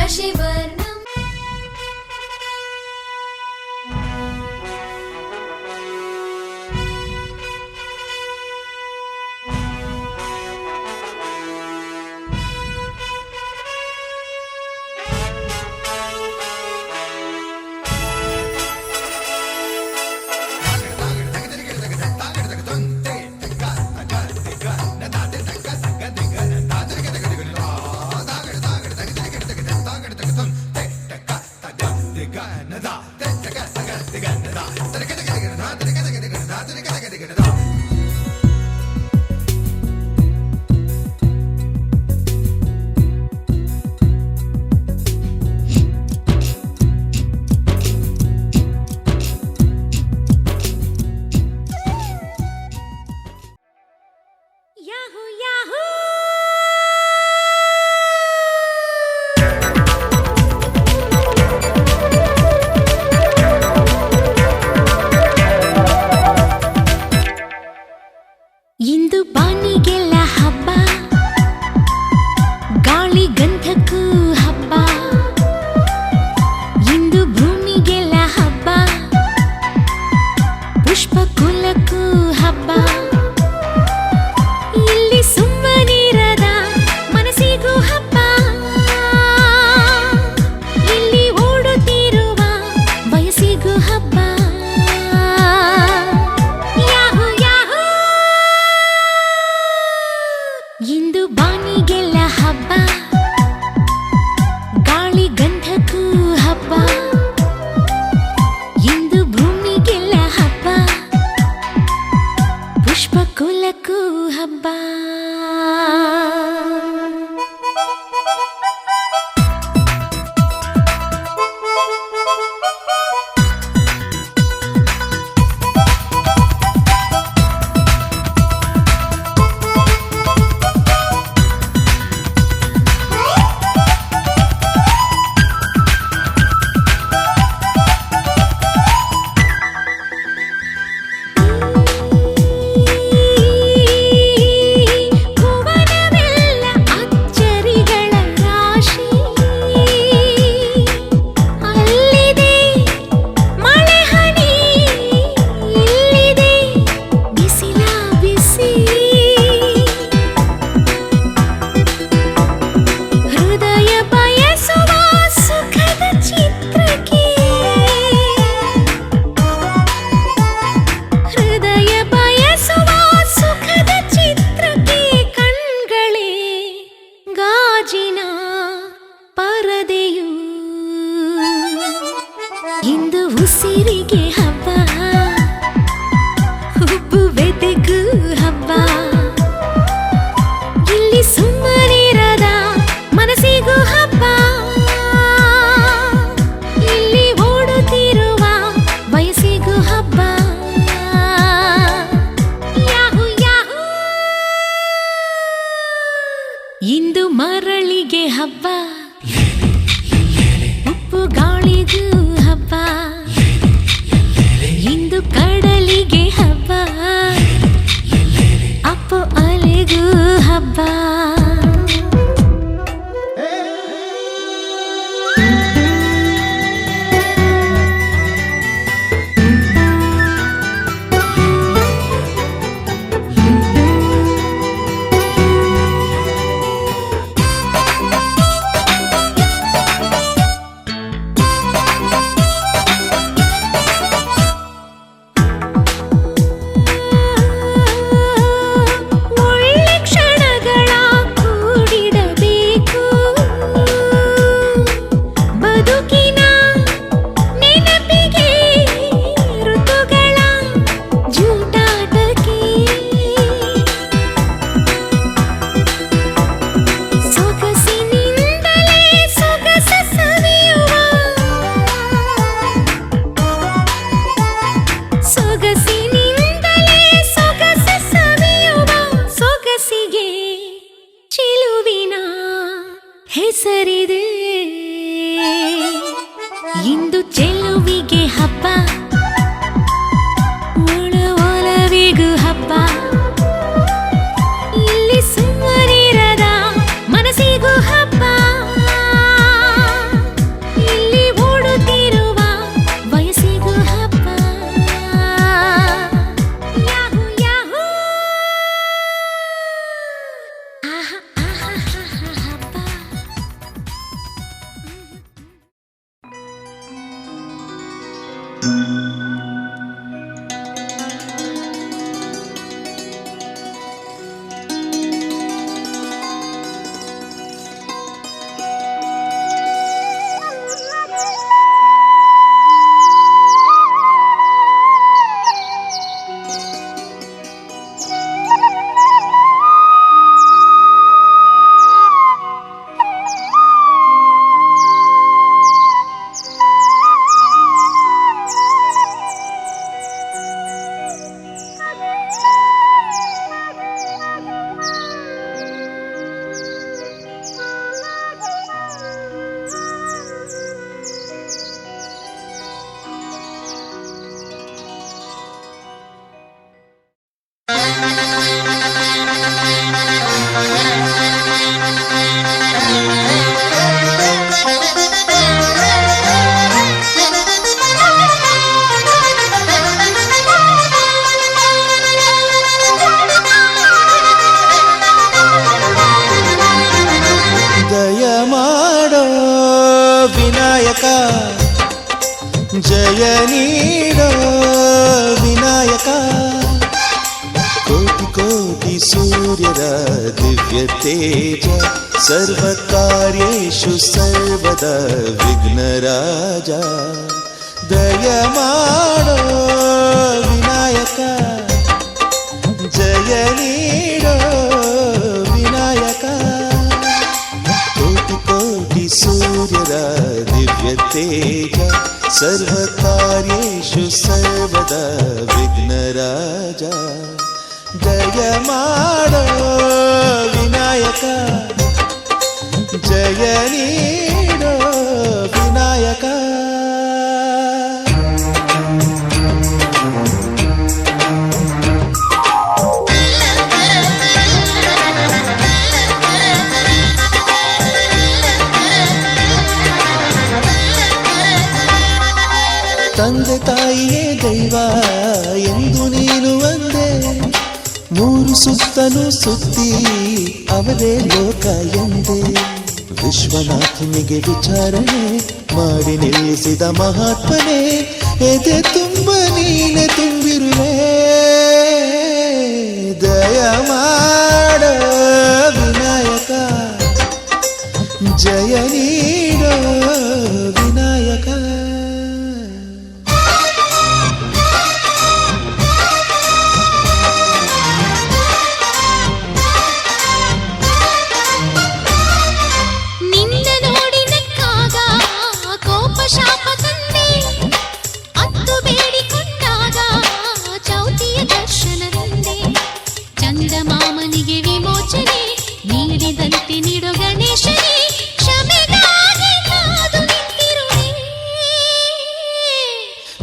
राशिवर्णम् ಇಂದು ಬಾನಿಗೆಲ್ಲ ಹಬ್ಬ ಗಾಳಿ ಗಂಧಕ್ಕೂ ಹಬ್ಬ ಇಂದು ಭೂಮಿಗೆಲ್ಲ ಹಬ್ಬ ಪುಷ್ಪ ಕುಲಕ್ಕೂ ಹಬ್ಬ ಇಲ್ಲಿ ಸುಮ್ಮನಿರದ ಮನಸ್ಸಿಗೂ ಹಬ್ಬ ಇಲ್ಲಿ ಓಡುತ್ತಿರುವ ವಯಸ್ಸಿಗೂ ಹಬ್ಬ ಇಂದು ಬಾನಿಗೆಲ್ಲ ಹಬ್ಬ ಗಾಳಿ ಗಂಧಕ್ಕೂ ಹಬ್ಬ ಇಂದು ಭೂಮಿಗೆಲ್ಲ ಹಬ್ಬ ಪುಷ್ಪ ಕುಲಕ್ಕೂ ಹಬ್ಬ ಇಂದು ಉಸಿರಿಗೆ ಹಬ್ಬ ಉಪ್ಪು ಬೆದೆಗೂ ಹಬ್ಬ ಇಲ್ಲಿ ಸುಮ್ಮನಿರದ ಮನಸ್ಸಿಗೂ ಹಬ್ಬ ಇಲ್ಲಿ ಓಡುತ್ತಿರುವ ವಯಸ್ಸಿಗೂ ಹಬ್ಬ ಯಾಹು ಯಾಹು ಇಂದು ಮರಳಿಗೆ ಹಬ್ಬ ಉಪ್ಪು ಗಾಳಿಗೂ ಹಬ್ಬ ಇಂದು ಕಡಲಿಗೆ ಹಬ್ಬ ಅಪ್ಪು ಅಲೆಗೂ ಹಬ್ಬ ಹೆಸರಿದೆ ಇಂದು ಚೆಲುವಿಗೆ ಹಬ್ಬ ಒಲವಿಗೂ ಹಬ್ಬ ಇಲ್ಲಿ ಸುಮ್ಮನಿರದ ಮನಸ್ಸಿಗೂ ಹಬ್ಬ ಜಯ ನೀಡೋ ವಿನಾಯಕ ಕೋಟಿ ಕೋಟಿ ಸೂರ್ಯರ ದಿವ್ಯ ತೇಜ ಸರ್ವ ಕಾರ್ಯೇಷು ಸರ್ವದ ವಿಘ್ನರಾಜ ದಯ ಮಾಡೋ ವಿನಾಯಕ ಜಯ ನೀಡೋ ವಿನಾಯಕ ಕೋಟಿ ಕೋಟಿ ಸೂರ್ಯರ ದಿವ್ಯ ತೇಜ ಸರ್ವ ಕಾರ್ಯೇಷು ಸರ್ವದ ವಿಘ್ನರಾಜ ಜಯ ಮಾಡೋ ವಿನಾಯಕ ಜಯ ನೀಡೋ ವಿನಾಯಕ ತಂದೆ ತಾಯಿಯೇ ದೈವ ಎಂದು ನೀನು ಒಂದೇ ಮೂರು ಸುತ್ತಲೂ ಸುತ್ತಿ ಅವರೇ ಲೋಕ ಎಂದೇ ವಿಶ್ವನಾಥನಿಗೆ ವಿಚಾರಣೆ ಮಾಡಿ ನಿಲ್ಲಿಸಿದ ಮಹಾತ್ಮನೇ ಎದೆ ತುಂಬ ನೀನೆ ತುಂಬಿರುವೆ ದಯ ಮಾಡ ವಿನಾಯಕ ಜಯ ನೀಡೋ ವಿನಾಯಕ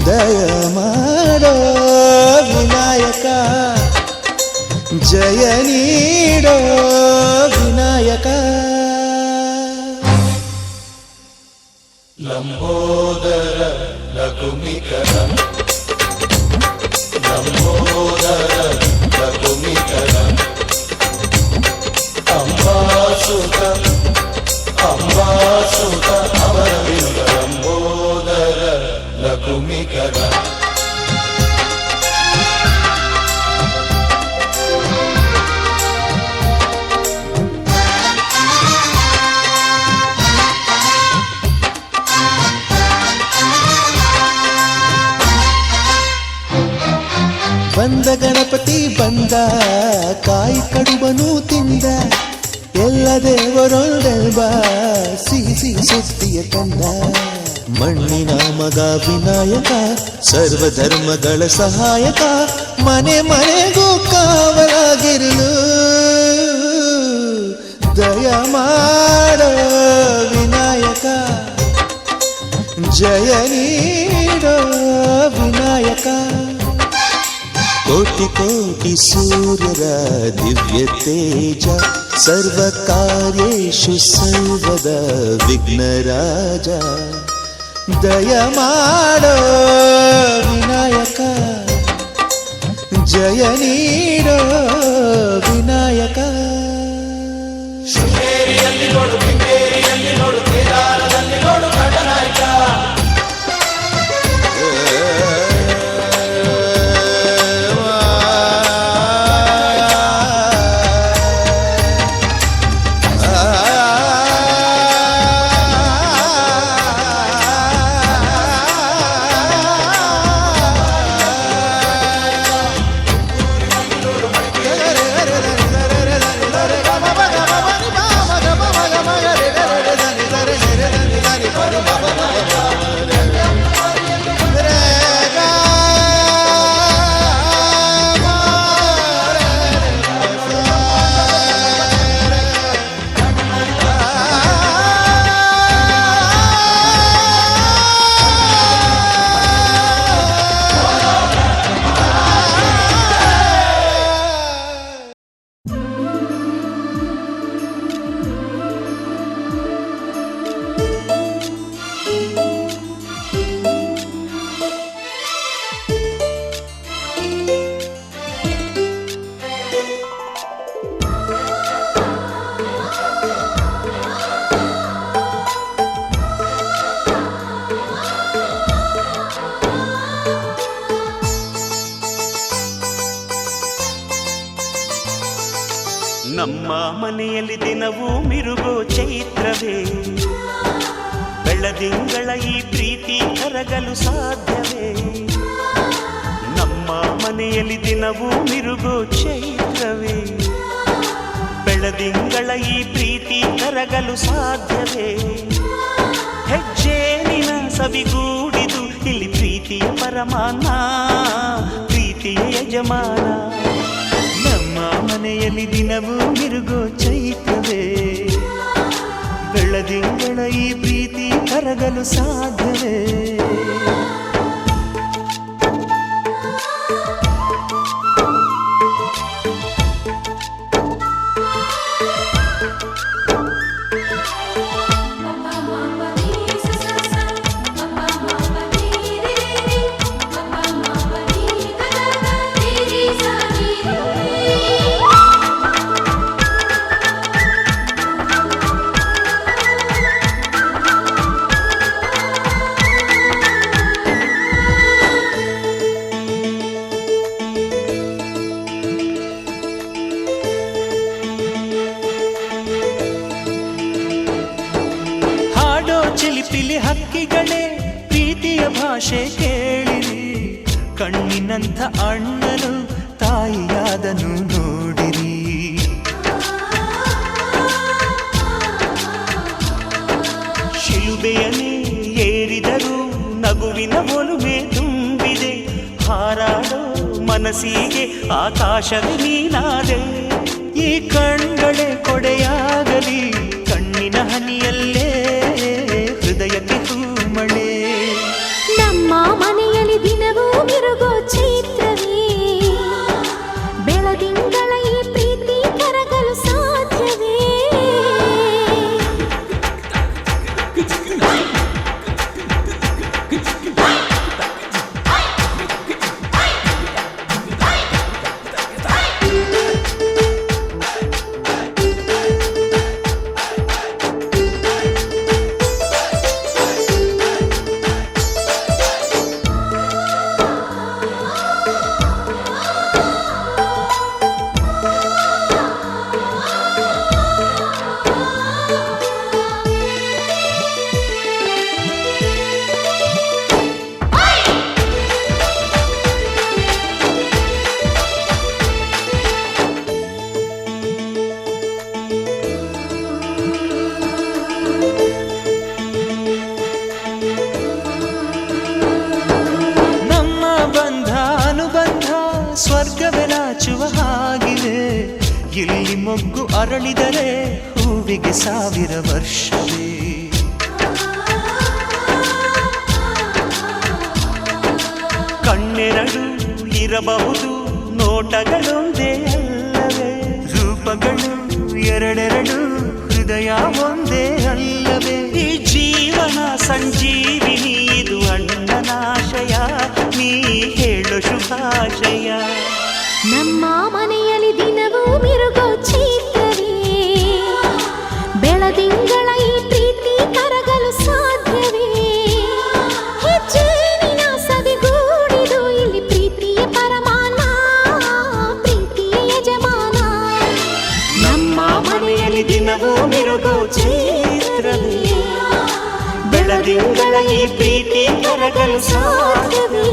ದಯ ಮಾಡೋ ವಿನಾಯಕ ಜಯ ನೀಡೋ ವಿನಾಯಕ ಲಂಬೋದರ ಲಘುಮಿಕರ ಲಂಬೋದರ ಲಘುಮಿಕರ ಅಂಬಾಸುತ ಅಂಬಾಸುತ ಅಮರವಿಂದ ಲಂಬೋದರ ಲಘುಮಿಕರ ಬಂದ ಗಣಪತಿ ಬಂದ ಕಾಯಿ ಕಡುಬನು ತಿಂದ ಎಲ್ಲ ದೇವರೊಳ್ಳೆಲ್ಬ ಸಿಹಿ ಸಿಹಿ ಸುದ್ದಿಯ ತಂದ ಮಣ್ಣಿನ ಮಗ ವಿನಾಯಕ ಸರ್ವಧರ್ಮಗಳ ಸಹಾಯಕ ಮನೆ ಮನೆಗೂ ಕಾವಲಾಗಿರಲು ದಯ ಮಾಡೋ ವಿನಾಯಕ ಜಯ ನೀಡೋ ವಿನಾಯಕ ಕೋಟಿ ಕೋಟಿ ಸೂರ್ಯರ ದಿವ್ಯ ತೇಜ ಸರ್ವ ಕಾರ್ಯೇಷು ಸರ್ವದ ವಿಘ್ನರಾಜ ದಯ ಮಾಡೋ ವಿನಾಯಕ ಜಯ ನೀಡೋ ವಿನಾಯಕ ಶೃಂಗೇರಿಯಲ್ಲಿ ನೋಡು ಬೆಂಗೇರಿಯಲ್ಲಿ ನೋಡು ಕೇದಾರದಲ್ಲಿ ನೋಡು ಗಣನಾಯಕ ನಮ್ಮ ಮನೆಯಲ್ಲಿ ದಿನವೂ ಮಿರುಗೋ ಚೈತ್ರವೇ, ಬೆಳದಿಂಗಳ ಈ ಪ್ರೀತಿ ಕರಗಲು ಸಾಧ್ಯವೇ? ನಮ್ಮ ಮನೆಯಲ್ಲಿ ದಿನವೂ ಮಿರುಗೋ ಚೈತ್ರವೇ, ಬೆಳದಿಂಗಳ ಈ ಪ್ರೀತಿ ಕರಗಲು ಸಾಧ್ಯವೇ? ಹೆಜ್ಜೇನಿನ ಸವಿಗೂಡಿದು ಇಲ್ಲಿ ಪ್ರೀತಿಯ ಪರಮಾನ, ಪ್ರೀತಿಯ ಯಜಮಾನ. ನಮ್ಮ ಮನೆಯಲ್ಲಿ ದಿನವೂ ಮಿರುಗೋ ಚೈತ್ರವೇ, ಬೆಳದಿಂಗಳ ಈ ಪ್ರೀತಿ ಕರಗಲು ಸಾಧ್ಯವೇ? ಚಿಲಿಪಿಲಿ ಹಕ್ಕಿಗಳೇ ಪ್ರೀತಿಯ ಭಾಷೆ ಕೇಳಿರಿ, ಕಣ್ಣಿನಂಥ ಅಣ್ಣನು ತಾಯಿಯಾದನು ನೋಡಿರಿ. ಶಿಲುಬೆಯನ್ನೇ ಏರಿದರೂ ನಗುವಿನ ಒಲುಮೆ ತುಂಬಿದೆ, ಹಾರಾಡೋ ಮನಸ್ಸಿಗೆ ಆಕಾಶವೇ ನೀನಾದೆ. ಈ ಕಣ್ಗಳೇ ಕೊಡೆಯಾಗಲಿ, ಕಣ್ಣಿನ ಹನಿಯಲ್ಲೇ ಹೃದಯಕ್ಕೆ ಹೂಮಳೆ. ನಮ್ಮ ಮನೆಯಲ್ಲಿ ದಿನವೂ ಮಿರುಗೋ ಚೈತ್ರವೇ, ಬೆಳದಿಂಗಳ ಈ ಪ್ರೀತಿ ಕರಗಲು ಸಾಧ್ಯವೇ? ಸ್ವರ್ಗವೇ ನಾಚುವ ಹಾಗಿವೆ, ಇಲ್ಲಿ ಮೊಗ್ಗು ಅರಳಿದರೆ ಹೂವಿಗೆ 1000 ವರ್ಷವೇ. ಕಣ್ಣೆರಡು ಇರಬಹುದು, ನೋಟಗಳೊಂದೇ ಅಲ್ಲವೇ? ರೂಪಗಳು ಎರಡೆರಡು, ಹೃದಯ ಒಂದೇ ಅಲ್ಲವೇ? ಈ ಜೀವನ ಸಂಜೀವಿನಿ, ಇದು ಅಣ್ಣನಾಶಯ, ನೀ ಹೇಳು ಶುಭಾಶಯ. ನಮ್ಮ ಮನೆಯಲ್ಲಿ ದಿನವೂ ಮಿರುಗೋ ಚೈತ್ರವೇ, ಬೆಳದಿಂಗಳ ಈ ಪ್ರೀತಿ ಕರಗಲು ಸಾಧ್ಯವೇ? ಹೆಜ್ಜೇನಿನ ಸವಿಗೂಡಿದು ಇಲ್ಲಿ ಪ್ರೀತಿಯ ಪರಮಾನ, ಪ್ರೀತಿಯ ಯಜಮಾನ. ನಮ್ಮ ಮನೆಯಲ್ಲಿ ದಿನವೂ ಮಿರುಗೋ ಚೈತ್ರವೇ, ಬೆಳದಿಂಗಳ ಈ ಪ್ರೀತಿ ಕರಗಲು ಸಾಧ್ಯವೇ?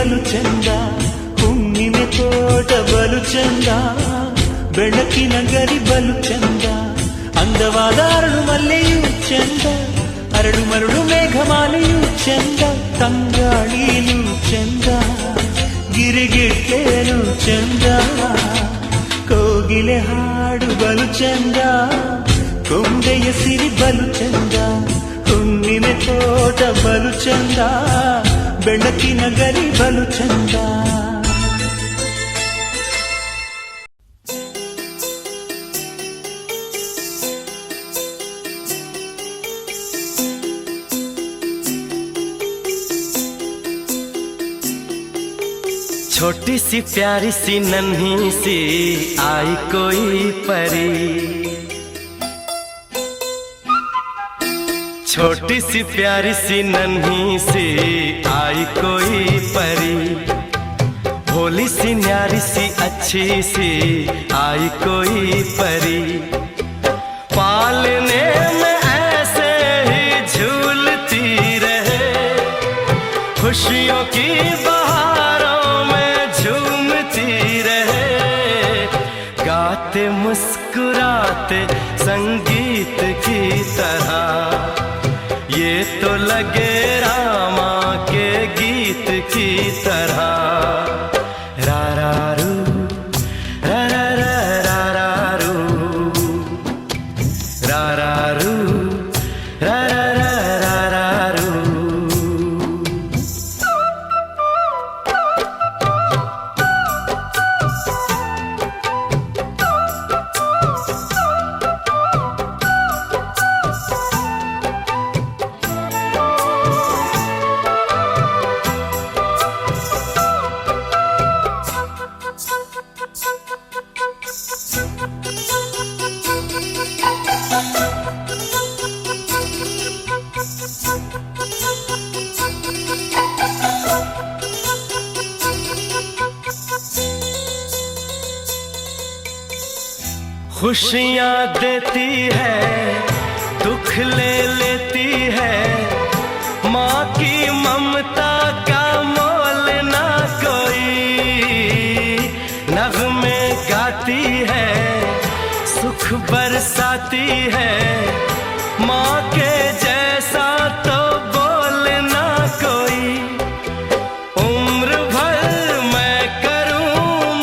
ಬಲು ಚಂದ, ಹುಣ್ಣಿಮೆ ತೋಟ ಬಲು ಚಂದ, ಬೆಳಕಿನ ಗರಿ ಬಲು ಚಂದ, ಅಂದವಾದ ಅರಳು ಮಲ್ಲೆಯೂ ಚಂದ, ಅರಳು ಮರಳು ಮೇಘಮಾಲೆಯೂ ಚಂದ, ತಂಗಾಳಿನೂ ಚಂದ, ಗಿರಿಗಿಟ್ಟೇನು ಚಂದ, ಕೋಗಿಲೆ ಹಾಡು ಬಲು ಚಂದ, ಕೊಂಡೆಯ ಸಿರಿ ಬಲು ಚಂದ, ಹುಣ್ಣಿಮೆ ತೋಟ ಬಲು ಚಂದ, ಬೆಳಕಿನ ಗರಿ ಬಲು ಚಂದ. छोटी सी प्यारी सी नन्ही सी आई कोई परी, छोटी सी प्यारी सी नन्ही सी आई कोई परी, भोली सी न्यारी सी अच्छी सी आई कोई परी, पालने में ऐसे ही झूलती रहे, खुशियों की गाते मुस्कुराते संगीत की तरह, ये तो लगे रामा के गीत की तरह। रा रा रू रा रा रा रा रा रू रा रा रू रा रा रा रा रा रू। खुशियाँ देती है दुख ले लेती है, माँ की ममता का मोल ना कोई, नग़्मे गाती है सुख बरसाती है, माँ के जैसा तो बोल ना कोई, उम्र भर मैं करूँ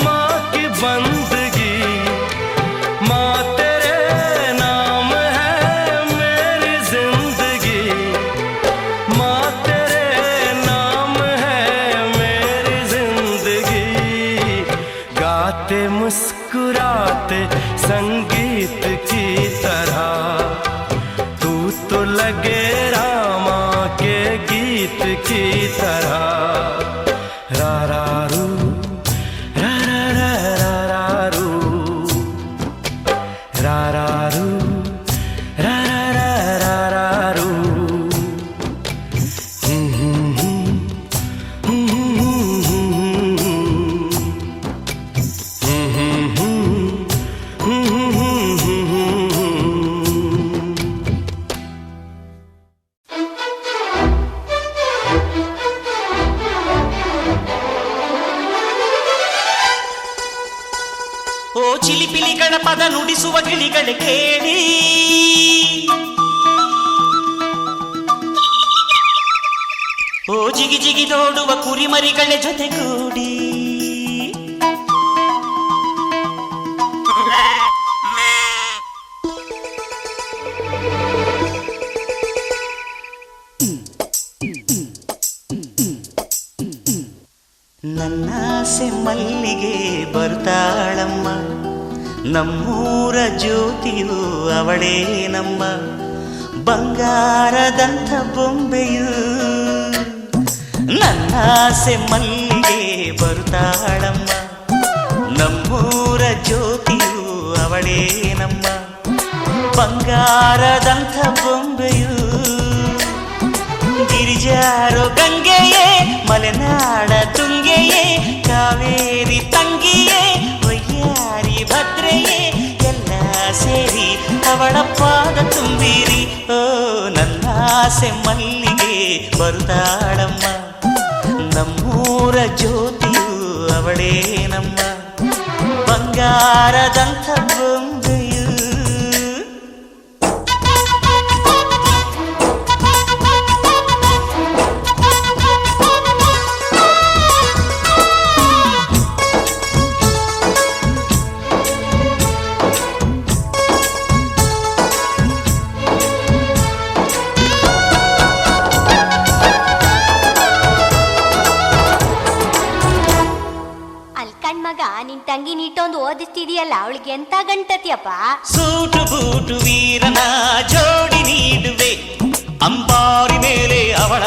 माँ की बंदगी, माँ तेरे नाम है मेरी जिंदगी, माँ तेरे नाम है मेरी जिंदगी, गाते मुस्कुराते संगीत की तरह, तू तो लगे रामा के गीत की तरह। रा रा रू रा रा रा रा रा रू रा रा रू रा रा रा रा रा रू। ಓ ಚಿಲಿಪಿಲಿಗಳ ಪದ ನುಡಿಸುವ ಗಿಳಿಗಳ ಕೇಳಿ, ಓ ಜಿಗಿ ಜಿಗಿ ನೋಡುವ ಕುರಿಮರಿಗಳ ಜೊತೆಗೂಡಿ, ನನ್ನಾಸೆ ಮಲ್ಲಿಗೆ ಬರ್ತಾಳಮ್ಮ, ನಮ್ಮೂರ ಜ್ಯೋತಿಯು ಅವಳೇ ನಮ್ಮ, ಬಂಗಾರದಂಥ ಬೊಂಬೆಯು. ನನ್ನಾಸೆ ಮಲ್ಲಿಗೆ ಬರ್ತಾಳಮ್ಮ, ನಮ್ಮೂರ ಜ್ಯೋತಿಯು ಅವಳೇ ನಮ್ಮ, ಬಂಗಾರದಂಥ ಬೊಂಬೆಯು. ಗಿರಿಜಾರೋ ಗಂಗೆಯೇ, ಮಲೆನಾಡ ತುಂಗೆಯೇ, ಕಾವೇರಿ ತಂಗಿಯೇ, ವಯ್ಯಾರಿ ಭದ್ರೆಯೇ, ಎಲ್ಲ ಸೇರಿ ಅವಳ ಪಾದ ತುಂಬಿರಿ. ಓ ನನ್ನಾಸೆ ಮಲ್ಲಿಗೆ ಬರುತ್ತಾಳಮ್ಮ, ನಮ್ಮೂರ ಜ್ಯೋತಿಯು ಅವಳೇ ನಮ್ಮ ಬಂಗಾರದಂಥ ಬೊಂಬೆಯು. ನಿನ್ ತಂಗಿ ನೀಟೊಂದು ಓದಿಸ್ತಿದೀಯಲ್ಲ ಅವಳಿಗೆ ಎಂತ ಗಂಟತಿಯಪ್ಪ. ಸೂಟು ಬೂಟು ವೀರನ ಜೋಡಿ ನೀಡುವೆ, ಅಂಬಾರಿ ಮೇಲೆ ಅವಳ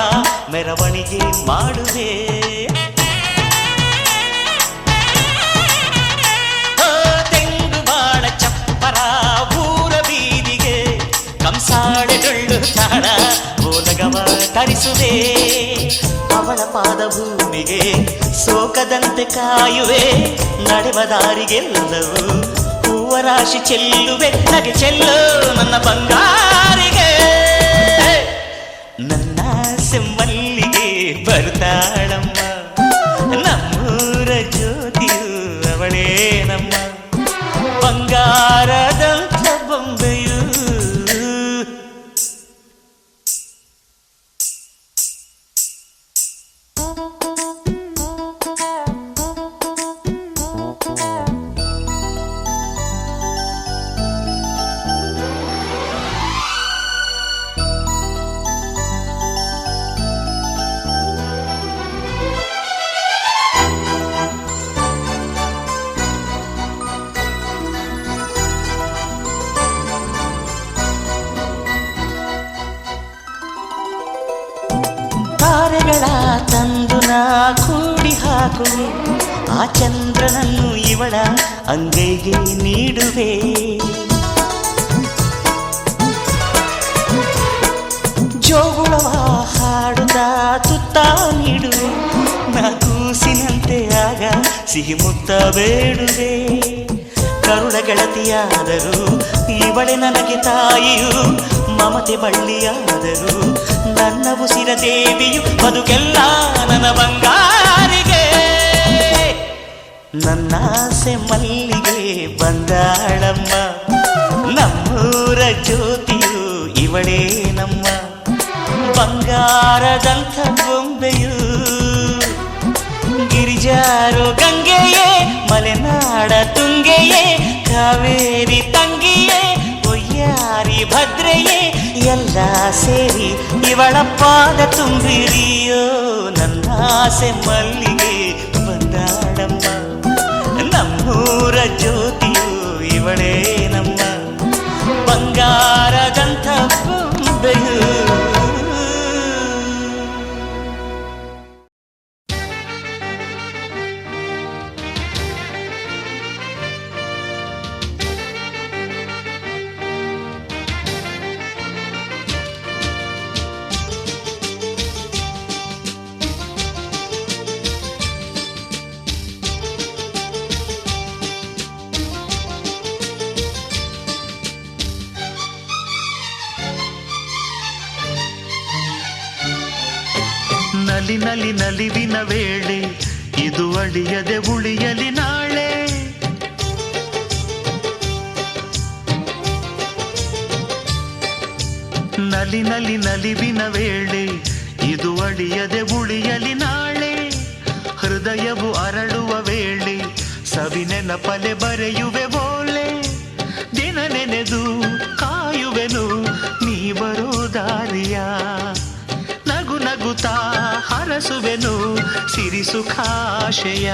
ಮೆರವಣಿಗೆ ಮಾಡುವೆ. ತೆಂಗು ಬಾಳ ಚಪ್ಪರ ಊರ ಬೀದಿಗೆ ಕಂಸಾಳೆ ಡೊಳ್ಳು ತಾಳ ಬೋಲಗವ ತರಿಸುವೆ. ಅವಳ ಪಾದ ಭೂಮಿಗೆ ಸೋಕದಂತೆ ಕಾಯುವೆ, ನಡೆವ ದಾರಿಗೆಲ್ಲವೂ ಹೂವ ರಾಶಿ ಚೆಲ್ಲುವೆ. ನಗೆ ಚೆಲ್ಲು ನನ್ನ ಬಂಗಾರಿಗೆ, ನನ್ನ ಸೆಮ್ಮಲ್ಲಿಗೆ ಬರ್ತಾಳಮ್ಮ ನಮ್ಮೂರ ಜ್ಯೋತಿಯು ಅವಳೇ ನಮ್ಮ ಬಂಗಾರದಂಥ ಬೊಂಬೆಯು. ತಾರೆಗಳ ತಂದು ನಾ ಕೂಡಿ ಹಾಕುವೆ, ಆ ಚಂದ್ರನನ್ನು ಇವಳ ಅಂಗೈಗೆ ನೀಡುವೆ. ಜೋಗುಳವ ಹಾಡುತ್ತ ತುತ್ತ ನೀಡುವೆ, ನಾ ಕೂಸಿನಂತೆ ಆಗ ಸಿಹಿ ಮುತ್ತ ಬೇಡುವೆ. ಕರುಳ ಗೆಳತಿಯಾದರೂ ಇವಳೆ ನನಗೆ ತಾಯಿಯು, ಮಮತೆ ಬಳ್ಳಿಯಾದರೂ ನನ್ನ ಉಸಿರ ದೇವಿಯು. ಬದುಕೆಲ್ಲ ನನ್ನ ಬಂಗಾರಿಗೆ, ನನ್ನ ಆಸೆ ಮಲ್ಲಿಗೆ ಬಂದಾಳಮ್ಮ ನಮ್ಮೂರ ಜ್ಯೋತಿಯು ಇವಳೇ ನಮ್ಮ ಬಂಗಾರದಂಥ ಬೊಂಬೆಯು. ಗಿರಿಜಾರೋ ಗಂಗೆಯೇ, ಮಲೆನಾಡ ತುಂಗೆಯೇ, ಕಾವೇರಿ ತಂಗಿಯೇ, ಒಯ್ಯಾರಿ ಭದ್ರೆಯೇ, ಎಲ್ಲ ಸೇರಿ ಇವಳ ಪಾದ ತುಂಬಿರಿಯೋ. ನನ್ನ ಆಸೆ ಮಲ್ಲಿಗೆ ಬಂದಾಳಮ್ಮ ನಮ್ಮೂರ ಜ್ಯೋತಿಯು ಇವಳೇ ನಮ್ಮ ಬಂಗಾರದಂಥ ಬೊಂಬೆಯು. ನಲಿ ನಲಿ ನಲಿವಿನ ವೇಳೆ ಇದು ಅಳಿಯದೆ ಉಳಿಯಲಿ ನಾಳೆ. ನಲಿ ನಲಿ ನಲಿವಿನ ವೇಳೆ ಇದು ಅಳಿಯದೆ ಉಳಿಯಲಿ ನಾಳೆ. ಹೃದಯವು ಅರಳುವ ವೇಳೆ ಸವಿ ನೆನಪಲೆ ಬರೆಯುವೆ ಓಲೆ. ದಿನ ನೆನೆದು ಕಾಯುವೆನು ನೀ ಬರೋ ದಾರಿಯ, ನಗು ನಗುತ್ತಾ ಹರಸುವೆನು ಸಿರಿ ಸುಖಾಶಯ.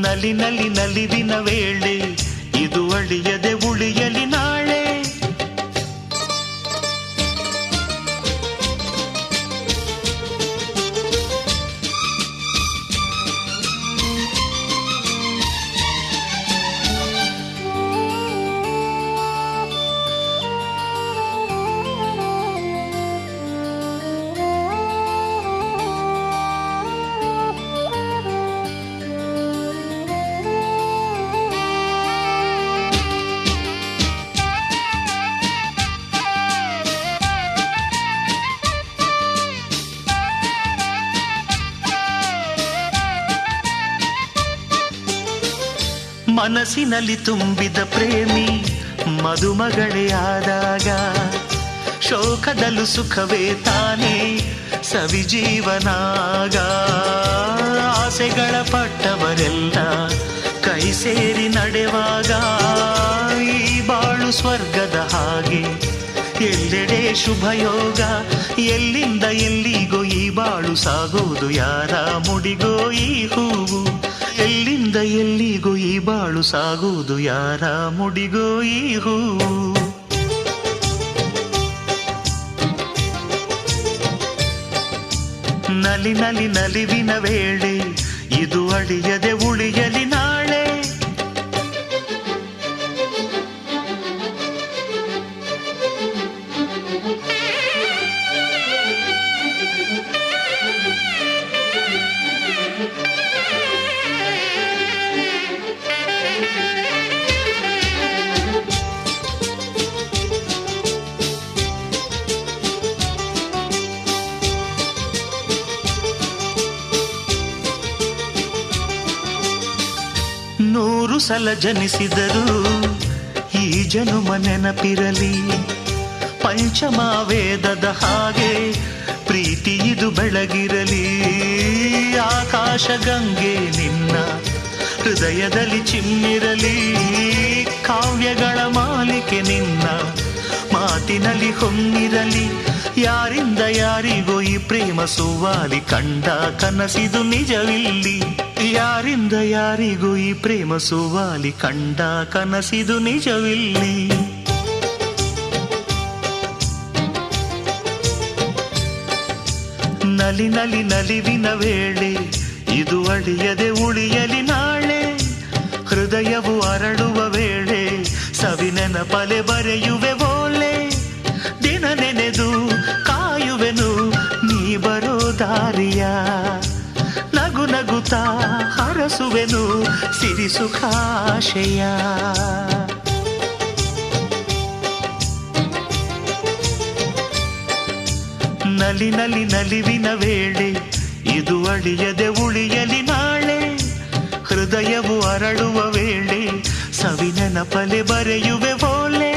ನಲಿ ನಲಿ ನಲಿವಿನ ವೇಳೆ ಇದು ಅಳಿಯದೆ ಉಳಿಯಲಿ ನಾಳೆ. ಮನಸ್ಸಿನಲ್ಲಿ ತುಂಬಿದ ಪ್ರೇಮಿ ಮದುಮಗಳೇ ಆದಾಗ ಶೋಕದಲ್ಲೂ ಸುಖವೇ ತಾನೇ ಸವಿಜೀವನಾಗ. ಆಸೆಗಳ ಪಟ್ಟವರೆಲ್ಲ ಕೈ ಸೇರಿ ನಡೆವಾಗ ಈ ಬಾಳು ಸ್ವರ್ಗದ ಹಾಗೆ ಎಲ್ಲೆಡೆ ಶುಭಯೋಗ. ಎಲ್ಲಿಂದ ಎಲ್ಲಿಗೋ ಈ ಬಾಳು ಸಾಗೋದು ಯಾರ ಮುಡಿಗೋ ಈ ಹೂವು. ಎಲ್ಲಿಂದ ಎಲ್ಲಿಗೋ ಈ ಬಾಳು ಸಾಗುವುದು ಯಾರ ಮುಡಿಗೋ ಈ ಹೂವು. ನಲಿ ನಲಿ ನಲಿವಿನ ವೇಳೆ ಇದು ಅಳಿಯದೆ ಉಳಿಯಲಿ ನಾಳೆ. ನೂರು ಸಲ ಜನಿಸಿದರೂ ಈ ಜನುಮ ನೆನಪಿರಲಿ. ಪಂಚಮ ವೇದದ ಹಾಗೆ ಪ್ರೀತಿ ಇದು ಬೆಳಗಿರಲಿ. ಆಕಾಶ ಗಂಗೆ ನಿನ್ನ ಹೃದಯದಲ್ಲಿ ಚಿಮ್ಮಿರಲಿ. ಕಾವ್ಯಗಳ ಮಾಲಿಕೆ ನಿನ್ನ ಮಾತಿನಲ್ಲಿ ಹೊಮ್ಮಿರಲಿ. ಯಾರಿಂದ ಯಾರಿಗೋ ಈ ಪ್ರೇಮ ಸುವಾಲಿ ಕಂಡ ಕನಸಿದು ನಿಜವಿಲ್ಲಿ. ಯಾರಿಂದ ಯಾರಿಗೂ ಈ ಪ್ರೇಮ ಸುವಾಲಿ ಕಂಡ ಕನಸಿದು ನಿಜವಿಲ್ಲಿ. ನಲಿ ನಲಿ ನಲಿವಿನ ವೇಳೆ ಇದು ಅಳಿಯದೆ ಉಳಿಯಲಿ ನಾಳೆ. ಹೃದಯವು ಅರಳುವ ವೇಳೆ ಸವಿನೆನಪಲೆ ಬರೆಯುವೆ ಓಲೆ. ದಿನ ನೆನೆದು ಕಾಯುವೆನು ನೀ ಬರೋ ದಾರಿಯ. ನಗು ನಗುತ್ತಾ ಹರಸುವೆನು ಸಿರಿ ಸುಖಾಶಯ. ನಲಿ ನಲಿ ನಲಿವಿನ ವೇಳೆ ಇದು ಅಳಿಯದೆ ಉಳಿಯಲಿ ನಾಳೆ. ಹೃದಯವು ಅರಳುವ ವೇಳೆ ಸವಿನೆನಪಲೆ ಬರೆಯುವೆ ಓಲೆ.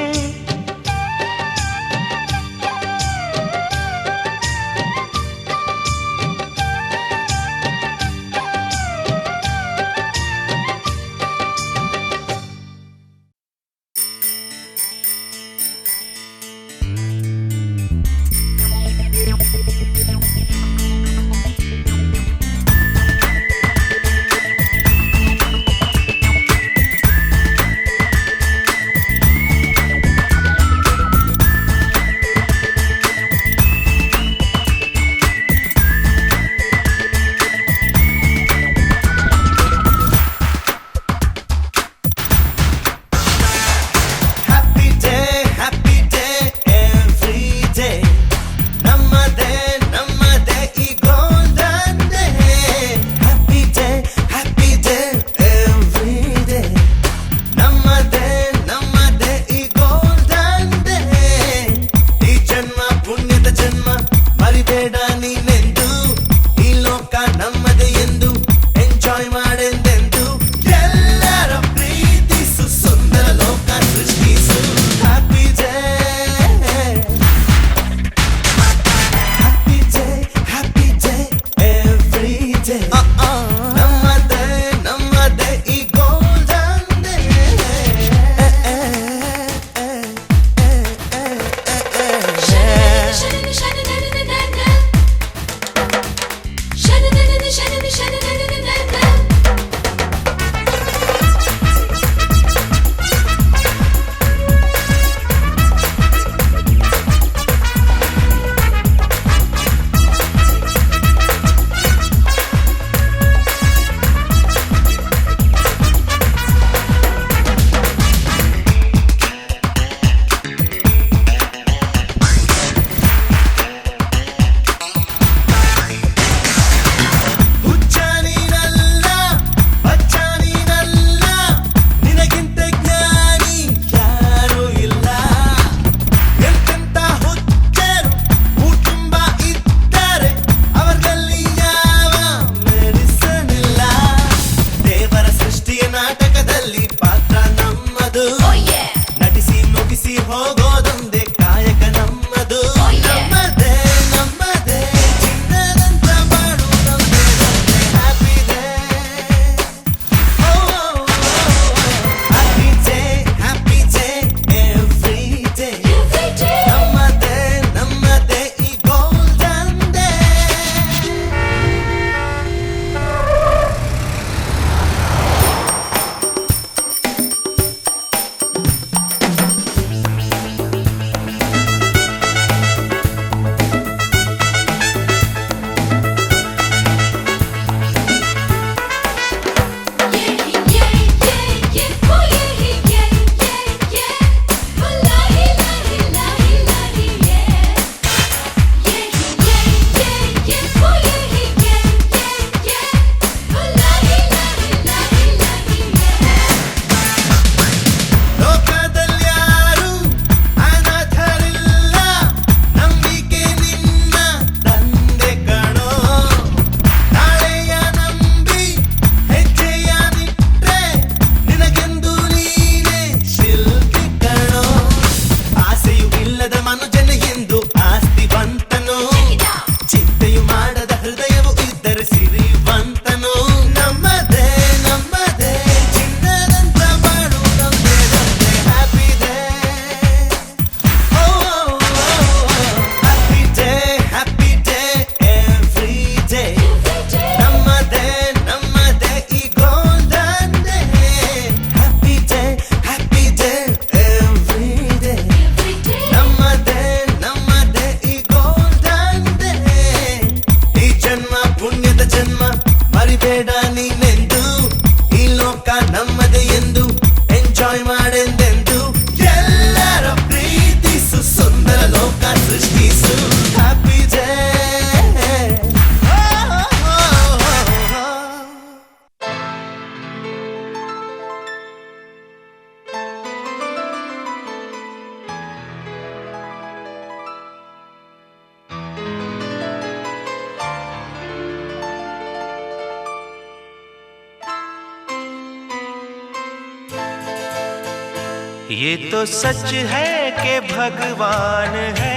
ये तो सच है कि भगवान है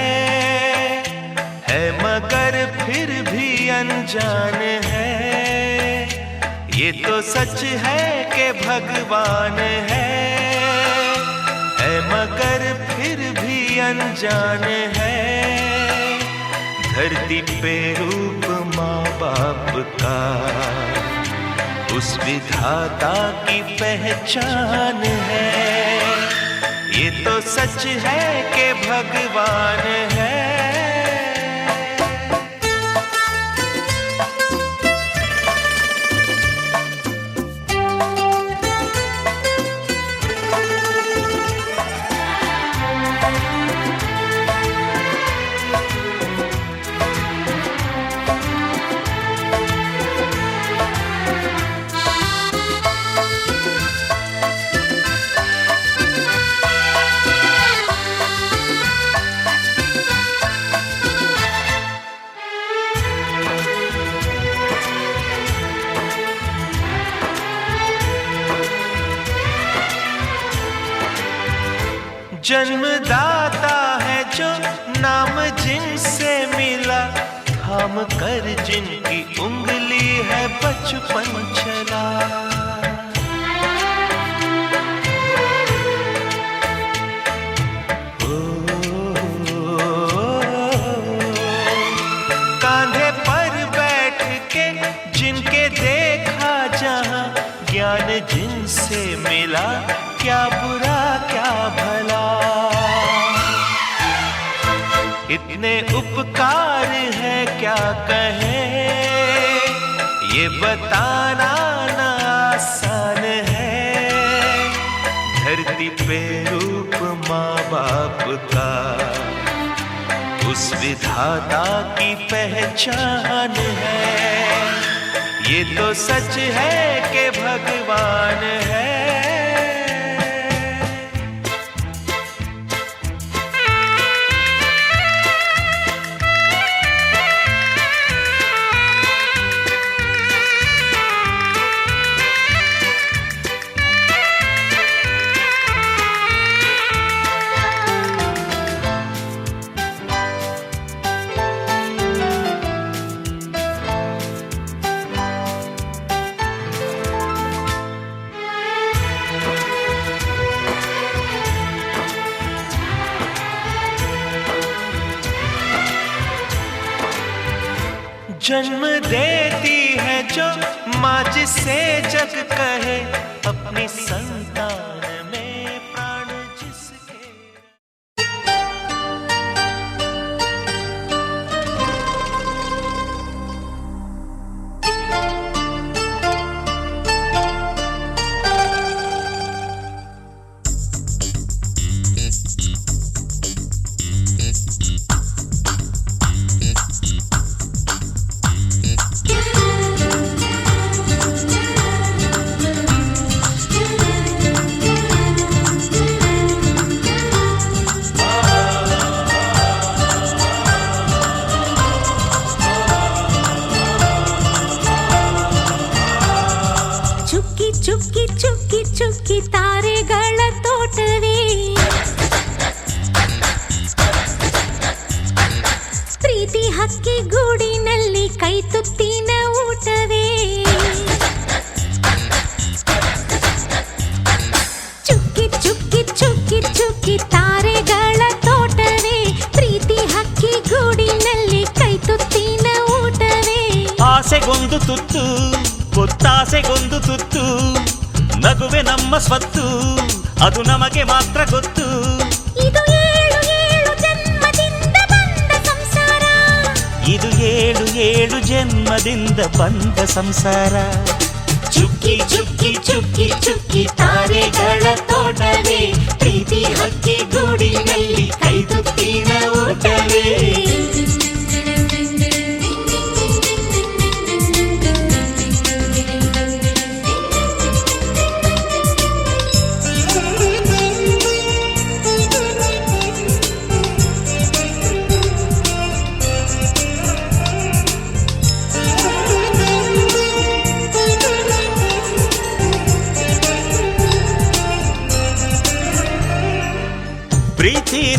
मगर फिर भी अनजान है। ये तो सच है कि भगवान है मगर फिर भी अनजान है। धरती पे रूप माँ बाप का उस विधाता की पहचान है। ये तो सच है कि भगवान है। जन्मदाता है जो नाम जिनसे मिला, थाम कर जिनकी उंगली है बचपन चला। कांधे पर बैठ के जिनके देखा जहां, ज्ञान जिनसे मिला क्या बुरा क्या भला। इतने उपकार है क्या कहें, ये बताना ना आसान है। धरती पे रूप माँ बाप का उस विधाता की पहचान है। ये तो सच है कि भगवान है। जन्म देती है जो माँ जिसे जग कहे, अपनी संतान में प्राण जिसके। ಚುಕ್ಕಿ ಚುಕ್ಕಿ ಚುಕ್ಕಿ ತಾರೆಗಳ ತೋಟವೇ, ಪ್ರೀತಿ ಹಕ್ಕಿ ಗೂಡಿನಲ್ಲಿ ಕೈ ತುತ್ತಿನ ಊಟವೇ। ಚುಕ್ಕಿ ಚುಕ್ಕಿ ಚುಕ್ಕಿ ಚುಕ್ಕಿ ತಾರೆಗಳ ತೋಟವೇ, ಪ್ರೀತಿ ಹಕ್ಕಿ ಗೂಡಿನಲ್ಲಿ ಕೈ ತುತ್ತಿನ ಊಟವೇ। ಆಸೆಗೊಂದು ತುತ್ತು ಒತ್ತಾಸೆಗೊಂದು ತುತ್ತು, ನಗುವೆ ನಮ್ಮ ಸ್ವತ್ತು ಅದು ನಮಗೆ ಮಾತ್ರ ಗೊತ್ತು। ಇದು ಏಳು ಏಳು ಜನ್ಮದಿಂದ ಬಂದ ಸಂಸಾರ, ಇದು ಏಳು ಏಳು ಜನ್ಮದಿಂದ ಬಂದ ಸಂಸಾರ। ಚುಕ್ಕಿ ಚುಕ್ಕಿ ಚುಕ್ಕಿ ಚುಕ್ಕಿ ತಾರೆಗಳ ತೋಟವೇ, ಪ್ರೀತಿ ಹಕ್ಕಿ ಗೂಡಿನಲ್ಲಿ ಕೈ ತುತ್ತಿನ ಊಟವೇ।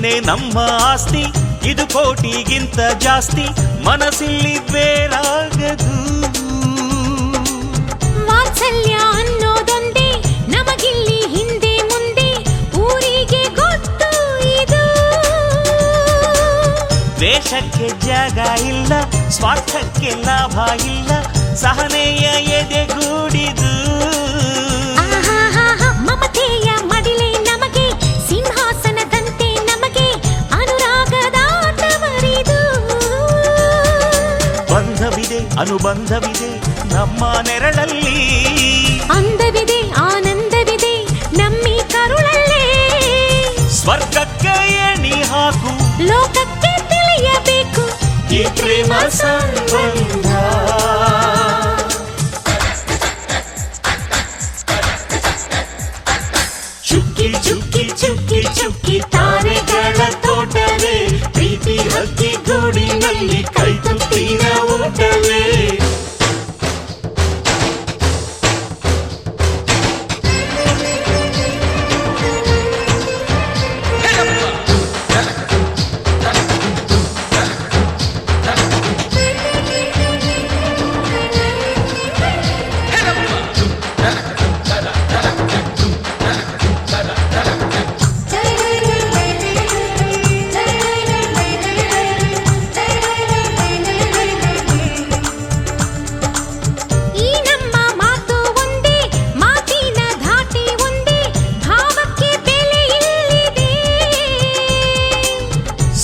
ಪ್ರೀತಿನೇ ನಮ್ಮ ಆಸ್ತಿ, ಇದು ಕೋಟಿಗಿಂತ ಜಾಸ್ತಿ, ಮನಸ್ಸಿಲ್ಲಿ ಬೇರಾಗದು. ವಾತ್ಸಲ್ಯ ಅನ್ನೋದೊಂದೇ ನಮಗಿಲ್ಲಿ ಹಿಂದೆ ಮುಂದೆ ಊರಿಗೆ ಗೊತ್ತು ಇದು. ದ್ವೇಷಕ್ಕೆ ಜಾಗ ಇಲ್ಲ, ಸ್ವಾರ್ಥಕ್ಕೆ ಲಾಭ ಇಲ್ಲ, ಸಹನೆಯ ಎದೆಗೂಡಿದು. ಮಮತೆಯ ಮಡಿಲೆ ನಮಗೆ ಸಿಂಹಾಸನದಂತೆ, ನಮಗೆ ಅನುರಾಗದಾಟ ಮರಿದು. ಬಂಧವಿದೆ ಅನುಬಂಧವಿದೆ ನಮ್ಮ ನೆರಳಲ್ಲಿ, ಅಂದವಿದೆ ಆನಂದವಿದೆ ನಮ್ಮಿ ಕರುಳಲ್ಲೇ. ಸ್ವರ್ಗಕ್ಕೆ ಎಣಿ ಹಾಕು, ಲೋಕಕ್ಕೆ ತಿಳಿಯಬೇಕು ಈ ಪ್ರೇಮ ಸಂಬಂಧ. ಚುಕ್ಕಿ ಚುಕ್ಕಿ ಚುಕ್ಕಿ ಚುಕ್ಕಿ ತಾರೆಗಳ ತೋಟವೇ, ಪ್ರೀತಿ ಹಕ್ಕಿ ಗೂಡಿನಲ್ಲಿ ಕೈ ತುತ್ತಿನ ಊಟವೇ. ಈ ನಮ್ಮ ಮಾತು ಒಂದೇ, ಮಾತಿನ ಧಾಟಿ ಒಂದೇ, ಭಾವಕ್ಕೆ ಬೆಲೆ ಇಲ್ಲಿದೆ.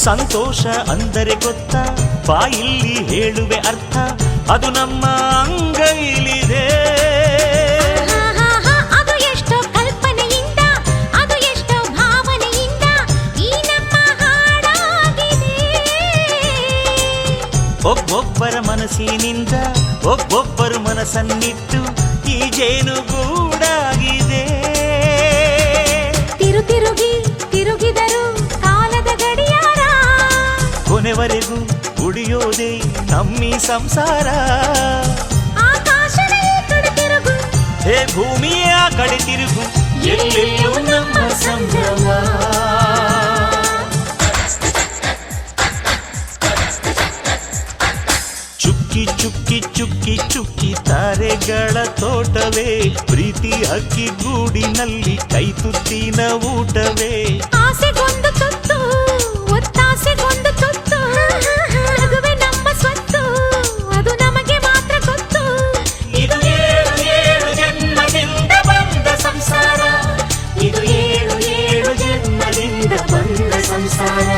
ಸಂತೋಷ ಅಂದರೆ ಗೊತ್ತಾ, ಬಾಯಿಲ್ಲಿ ಹೇಳುವೆ ಅರ್ಥ, ಅದು ನಮ್ಮ ಅಂಗೈಲಿದೆ. ಅದು ಎಷ್ಟೋ ಕಲ್ಪನೆಯಿಂದ, ಅದು ಎಷ್ಟೋ ಭಾವನೆಯಿಂದ ಈ ನಮ್ಮ ಹಾಡಾಗಿದೆ. ಒಬ್ಬೊಬ್ಬರ ಮನಸ್ಸಿನಿಂದ ಒಬ್ಬೊಬ್ಬರು ಮನಸ್ಸನ್ನಿಟ್ಟು ಈ ಜೇನುಗೂಡಾಗಿದೆ. ತಿರುಗಿ ತಿರುಗಿದರು ಕಾಲದ ಗಡಿಯಾರ, ಕೊನೆವರೆಗೂ ಉಳಿಯೋದೇ ನಮ್ಮಿ ಸಂಸಾರ. ಆಕಾಶದ ಈ ಕಡೆ ತಿರುಗು, ಹೇ ಭೂಮಿಯ ಕಡೆ ತಿರುಗು, ಎಲ್ಲೆಲ್ಲೂ ನಮ್ಮ ಸಂಭ್ರಮ. ಚುಕ್ಕಿ ಚುಕ್ಕಿ ಚುಕ್ಕಿ ಚುಕ್ಕಿ ತಾರೆಗಳ ತೋಟವೇ, ಪ್ರೀತಿ ಹಕ್ಕಿ ಗೂಡಿನಲ್ಲಿ ಕೈ ತುತ್ತಿನ ಊಟವೇ. ಆಸೆಗೊಂದು ತುತ್ತು ಒತ್ತಾಸೆಗೊಂದು ತುತ್ತು, ನಗುವೆ ನಮ್ಮ ಸ್ವತ್ತು, ಅದು ನಮಗೆ ಮಾತ್ರ ಗೊತ್ತು. ಇದು ಏಳು ಏಳು ಜನ್ಮದಿಂದ ಬಂದ ಸಂಸಾರ, ಇದು ಏಳು ಏಳು ಜನ್ಮದಿಂದ ಬಂದ ಸಂಸಾರ.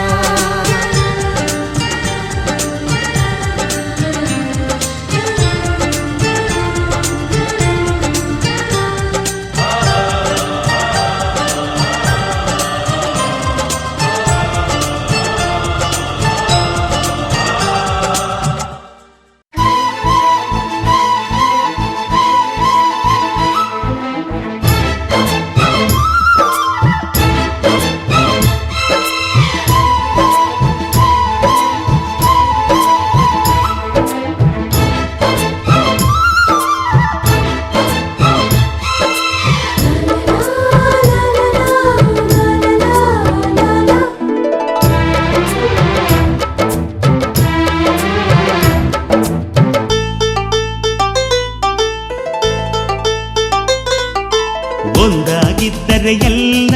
ಒಂದಾಗಿದ್ದರೆ ಎಲ್ಲ,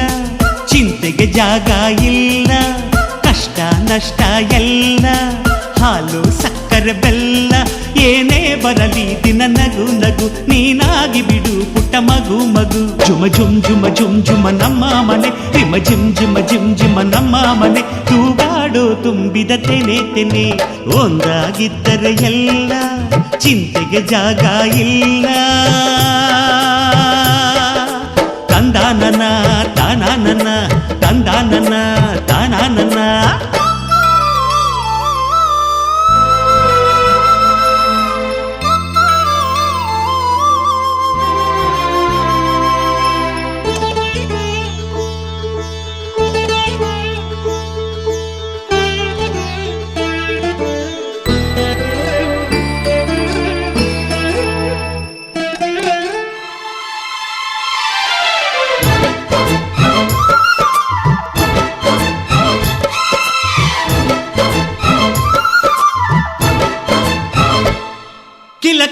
ಚಿಂತೆಗೆ ಜಾಗ ಇಲ್ಲ, ಕಷ್ಟ ನಷ್ಟ ಎಲ್ಲ, ಹಾಲು ಸಕ್ಕರೆ ಬೆಲ್ಲ, ಏನೇ ಬರಲಿ ದಿನ ನಗು ನಗು, ನೀನಾಗಿ ಬಿಡು ಪುಟ್ಟ ಮಗು ಮಗು. ಜುಮ ಜುಮ್ ಜುಮ ಜುಮ್ ಜುಮ ನಮ್ಮ ಮನೆ, ರಿಮ ಜಿಮ್ ಜಿಮ ಜಿಮ್ ಜಿಮ ನಮ್ಮ ಮನೆ, ತೂಗಾಡೋ ತುಂಬಿದ ತೆನೆ ತೆನೆ. ಒಂದಾಗಿದ್ದರೆ ಎಲ್ಲ, ಚಿಂತೆಗೆ ಜಾಗ ಇಲ್ಲ. ತಂದಾನನ ತಾನಾನನ, ತಂದಾನನ ತಾನಾನನ.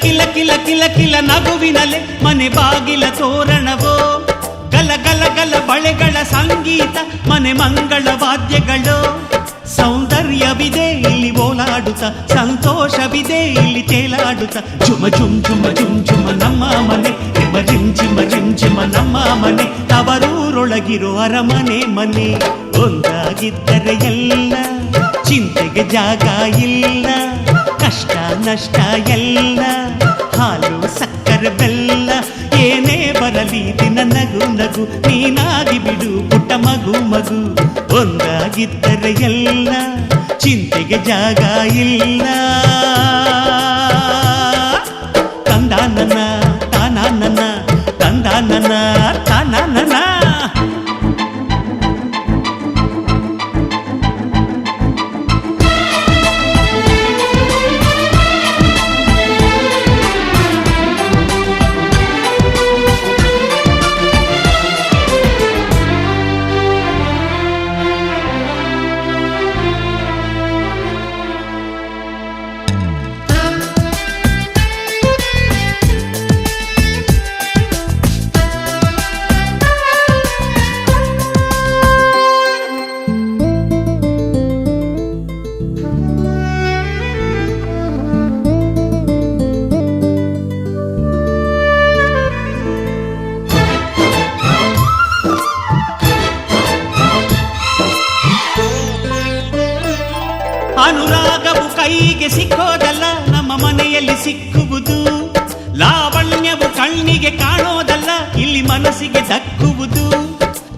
ಕಿಲ ಕಿಲ ಕಿಲ ಕಿಲ ನಗುವಿನಲೆ ಮನೆ ಬಾಗಿಲ ತೋರಣವೋ, ಗಲ ಗಲ ಗಲ ಬಳೆಗಳ ಸಂಗೀತ ಮನೆ ಮಂಗಳ ವಾದ್ಯಗಳು. ಸೌಂದರ್ಯವಿದೆ ಇಲ್ಲಿ ಓಲಾಡುತ್ತ, ಸಂತೋಷವಿದೆ ಇಲ್ಲಿ ತೇಲಾಡುತ್ತ. ಝುಮ ಝುಮ್ ಝುಮ ಝುಮ್ ಝುಮ ನಮ್ಮ ಮನೆ, ಹಿಮ ಜಿಮ್ ಜಿಮ ಜಿಮ್ ಜಿಮ ನಮ್ಮ ಮನೆ. ತವರೂರೊಳಗಿರೋ ಅರಮನೆ ಮನೆ. ಒಂದಾಗಿದ್ದರೆ ಎಲ್ಲ, ಚಿಂತೆಗೆ ಜಾಗ ಇಲ್ಲ. ಕಷ್ಟ ನಷ್ಟ ಎಲ್ಲ, ಹಾಲು ಸಕ್ಕರೆ ಬೆಲ್ಲ. ಏನೇ ಬರಲಿ ದಿನ ನಗು ನಗು, ನೀನಾಗಿ ಬಿಡು ಪುಟ್ಟ ಮಗು ಮಗು. ಒಂದಾಗಿದ್ದರೆ ಎಲ್ಲ, ಚಿಂತೆಗೆ ಜಾಗ ಇಲ್ಲ. ತಂದಾನನ ತಾನಾನನ, ತಂದಾನನ ತಾನಾನನ. ಅನುರಾಗವು ಕೈಗೆ ಸಿಕ್ಕೋದಲ್ಲ, ನಮ್ಮ ಮನೆಯಲ್ಲಿ ಸಿಕ್ಕುವುದು. ಲಾವಣ್ಯವು ಕಣ್ಣಿಗೆ ಕಾಣೋದಲ್ಲ, ಇಲ್ಲಿ ಮನಸ್ಸಿಗೆ ದಕ್ಕುವುದು.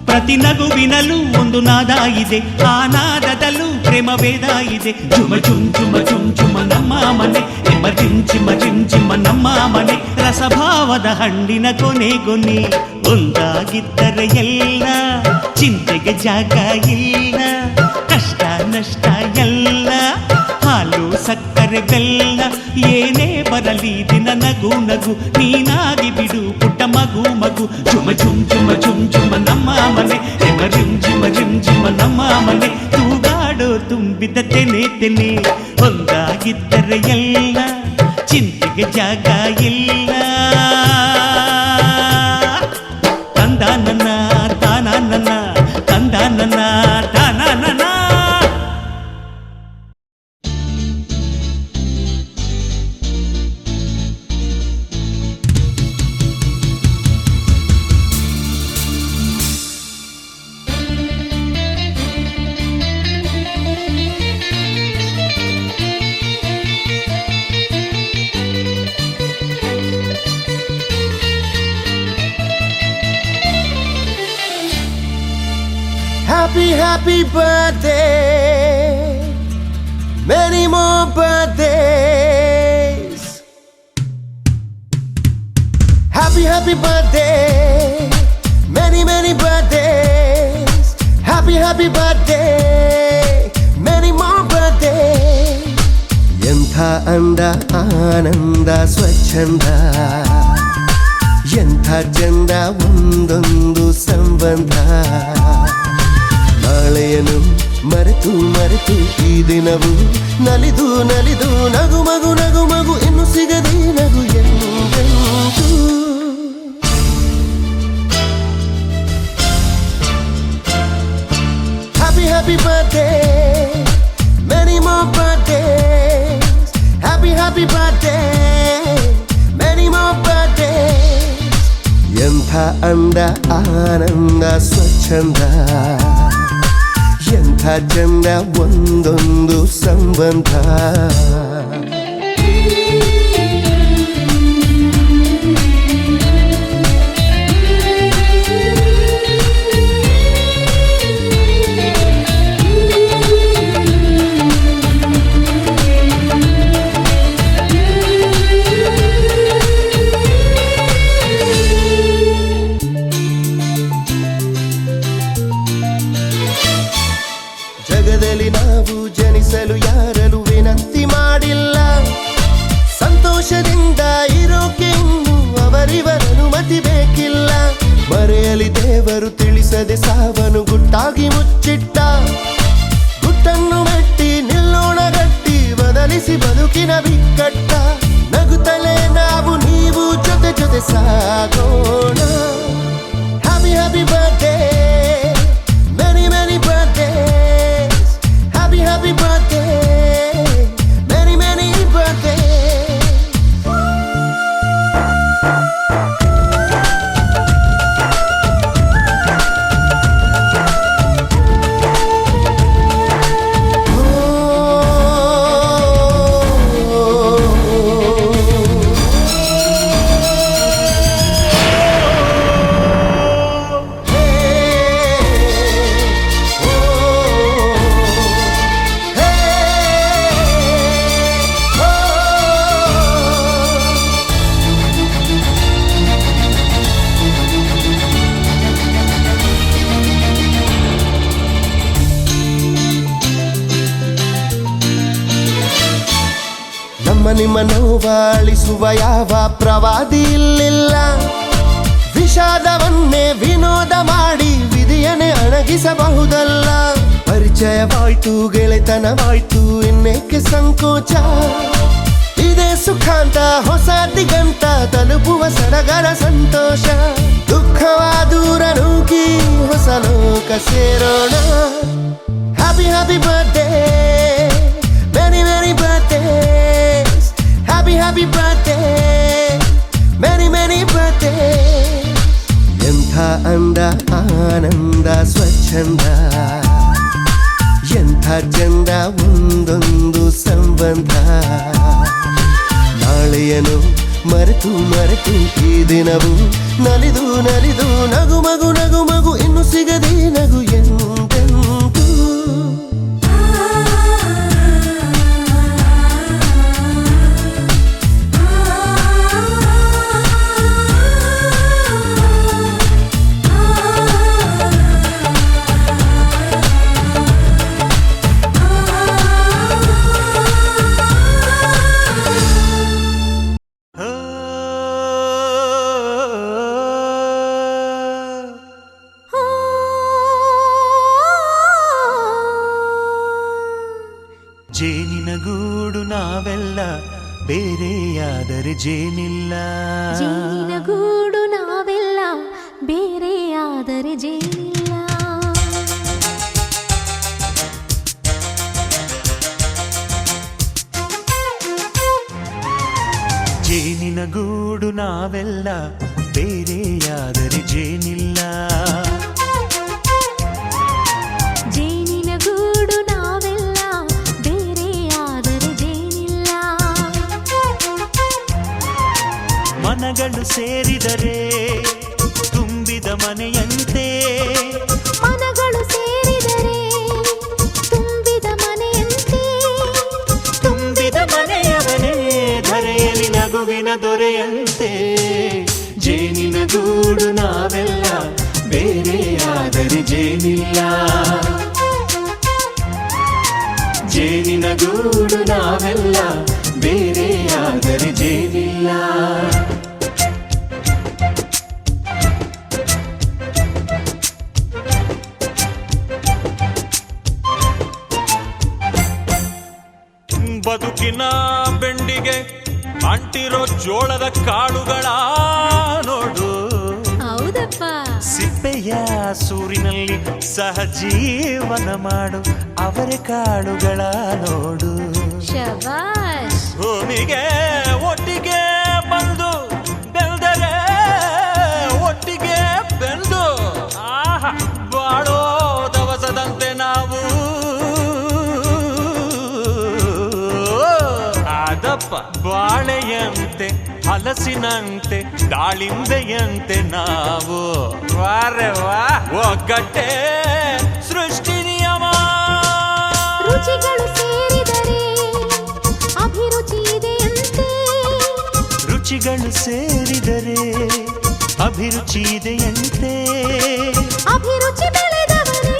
ಪ್ರತಿ ನಗುವಿನಲ್ಲೂ ಒಂದು ನಾದ ಇದೆ, ಆ ನಾದದಲ್ಲೂ ಪ್ರೇಮ ವೇದ ಇದೆ. ಝುಮ ಝುಮ್ ಝುಮ ಝುಮ್ ಝುಮ ನಮ್ಮ ಮನೆ, ಹಿಮ ಜಿಮ್ ಜಿಮ ಜಿಮ್ ಜಿಮ ನಮ್ಮ ಮನೆ. ರಸಭಾವದ ಹಣ್ಣಿನ ಕೊನೆ ಕೊನೆ. ಒಂದಾಗಿದ್ದರೆ ಎಲ್ಲ, ಚಿಂತೆಗೆ ಜಾಗ ಇಲ್ಲ. ಕಷ್ಟ ನಷ್ಟ ಎಲ್ಲ, ಹಾಲು ಸಕ್ಕರೆ ಬೆಲ್ಲ. ಏನೇ ಬರಲಿ ದಿನ ನಗು ನಗು, ನೀನಾಗಿ ಬಿಡು ಪುಟ್ಟ ಮಗು ಮಗು. ಝುಮ ಝುಮ್ ಝುಮ ಝುಮ್ ಝುಮ ನಮ್ಮ ಮನೆ, ಹಿಮ ಜಿಮ್ ಜಿಮ ಜಿಮ್ ಜಿಮ ನಮ್ಮ ಮನೆ. ತೂಗಾಡೋ ತುಂಬಿದ ತೆನೆ ತೆನೆ. ಒಂದಾಗಿದ್ದರೆ ಎಲ್ಲ, ಚಿಂತೆಗೆ ಜಾಗ ಇಲ್ಲ. ತಂದಾನನ ತಾನಾನನ, ತಂದಾನನ ತಾನಾನನ. Happy, happy birthday. Many more birthdays. Happy, happy birthday. Many, many birthdays. Happy, happy birthday. Many more birthdays. ಎಂಥ ಅಂದ ಆನಂದ ಸ್ವಚ್ಛಂದ, ಎಂಥ ಚಂದ ಒಂದೊಂದು ಸಂಬಂಧ. ನಾಳೆಯನ್ನು ಮರೆತು ಮರೆತು ಈ ದಿನವು ನಲಿದು ನಲಿದು, ನಗು ಮಗು ನಗು ಮಗು ಇನ್ನು ಸಿಗದೆ ನಗು ಎಂದೆಂದೂ. Happy, happy birthday. Many more birthdays. Happy, happy birthday. Many more birthdays. ಎಂಥ ಅಂದ ಆನಂದ ಸ್ವಚ್ಛಂದ, ಎಂಥ ಚಂದ ಒಂದೊಂದು ಸಂಬಂಧ. ಜಗದಲ್ಲಿ ನಾವು ಜನಿಸಲು ಯಾರಲು ವಿನಂತಿ ಮಾಡಿಲ್ಲ. ಸಂತೋಷದಿಂದ ಇರೋಕೆ ಇನ್ನು ಅವರಿವರ ಅನುಮತಿ ಬೇಕಿಲ್ಲ. ಮರೆಯಲಿ ದೇವರು ತಿಳಿಸದೆ ಸಾವನು ಗುಟ್ಟಾಗಿ ಮುಚ್ಚಿಟ್ಟ. ಗುಟ್ಟನ್ನು ಮೆಟ್ಟಿ ನಿಲ್ಲೋಣ ಗಟ್ಟಿ, ಬದಲಿಸಿ ಬದುಕಿನ ಬಿಕ್ಕಟ್ಟ. ನಗುತ್ತಲೇ ನಿಮ್ಮ ನೋವಾಳಿಸುವ ಯಾವ ಪ್ರವಾದಿ ಇಲ್ಲಿಲ್ಲ. ವಿಷಾದವನ್ನೇ ವಿನೋದ ಮಾಡಿ ವಿಧಿಯನ್ನೇ ಅಣಗಿಸಬಹುದಲ್ಲ. ಪರಿಚಯವಾಯ್ತು ಗೆಳೆತನವಾಯ್ತು ಇನ್ನೇಕೆ ಸಂಕೋಚ. ಇದೇ ಸುಖಾಂತ ಹೊಸ ದಿಗಂತ ತಲುಪುವ ಸಡಗರ ಸಂತೋಷ. ದುಃಖವ ದೂರ ನೂಕಿ ಹೊಸ ಲೋಕ ಸೇರೋಣ. Happy happy birthday, many many birthdays. Happy happy birthday, many many birthday. ಎಂಥ ಅಂದ ಆನಂದ ಸ್ವಚ್ಛಂದ, ಎಂಥ ಚಂದ ಒಂದೊಂದು ಸಂಬಂಧ. ನಾಳೆಯನು ಮರೆತು ಮರೆತು ಈ ದಿನವು ನಲಿದು ನಲಿದು ನಗು ಮಗು ನಗು ಮಗು ಇನ್ನು ಸಿಗದೆ ನಗು ಎಂದೆಂದೂ. ಜೇನಿನ ಗೂಡು ನಾವೆಲ್ಲ ಬೇರೆಯಾದರೆ ಜೇನಿಲ್ಲ. ಜೇನಿನ ಗೂಡು ನಾವೆಲ್ಲ ಬೇರೆಯಾದರೆ ಜೇನಿಲ್ಲ. ಜೇನಿನ ಗೂಡು ನಾವೆಲ್ಲ ಬೇರೆಯಾದರೆ ಜೇನಿಲ್ಲ. ಜೇನಿನ ಗೂಡು ನಾವೆಲ್ಲ ಬೇರೆಯಾದರೆ ಜೇನಿಲ್ಲ. ಮನಗಳು ಸೇರಿದರೆ ತುಂಬಿದ ಮನೆಯಂತೆ. ಮನಗಳು ಸೇರಿದರೆ ತುಂಬಿದ ಮನೆಯಂತೆ. ತುಂಬಿದ ಮನೆಯವನೇ ಧರೆಯಲ್ಲಿ ನಗುವಿನ ದೊರೆಯಂತೆ. ಜೇನಿನ ಗೂಡು ನಾವೆಲ್ಲ ಬೇರೆಯಾದರೆ ಜೇನಿಲ್ಲ. ಜೇನಿನ ಗೂಡು ನಾವೆಲ್ಲ ಬೇರೆಯಾದರೆ ಜೇನಿಲ್ಲ. ಬದುಕಿನ ಬೆಂಡಿಗೆ ಅಂಟಿರೋ ಜೋಳದ ಕಾಳುಗಳ ನೋಡು. ಹೌದಪ್ಪ. ಸಿಪ್ಪೆಯ ಸೂರಿನಲ್ಲಿ ಸಹಜೀವನ ಮಾಡು ಅವರೆ ಕಾಳುಗಳ ನೋಡು. ಶಬಾಷ್. ಭೂಮಿಗೆ ಒಟ್ಟಿಗೆ ಬಂದು ಬೆಳೆದರೆ ಒಟ್ಟಿಗೆ ಬೆಂದು ಆಹಾ ಬಾಳೋ ದವಸದಂತೆ ನಾವು. ಅದಪ್ಪ ಬಾಳೆಯಂತೆ ಹಲಸಿನಂತೆ ದಾಳಿಂಬೆಯಂತೆ ನಾವು. ವಾರೆ ವಾ ಒಗ್ಗಟ್ಟೆ ಸೃಷ್ಟಿ ನಿಯಮ. ರುಚಿಗಳು ಸೇರಿದರೆ ಅಭಿರುಚಿ ಇದೆಯಂತೆ. ರುಚಿಗಳು ಸೇರಿದರೆ ಅಭಿರುಚಿ ಇದೆಯಂತೆ. ಅಭಿರುಚಿ ಬೆಳೆದವರೇ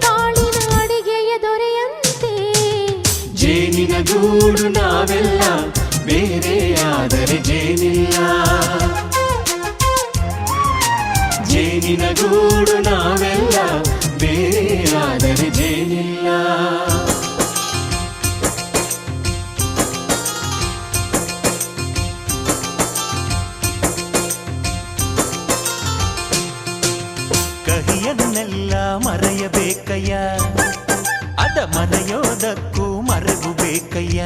ಬಾಳಿನ ಅಡಿಗೆಯ ದೊರೆಯಂತೆ. ಜೇನಿನ ಗೂಡು ನಾವೆಲ್ಲ ಬೇರೆಯಾದರೆ ಜೇನಿಲ್ಲ. ಜೇನಿನ ಗೂಡು ನಾವೆಲ್ಲ ಬೇರೆಯಾದರೆ ಜೇನಿಲ್ಲ. ಕಹಿಯನ್ನೆಲ್ಲ ಮರೆಯಬೇಕಯ್ಯ, ಅದ ಮರೆಯೋದಕ್ಕೂ ಮರೆವು ಬೇಕಯ್ಯ.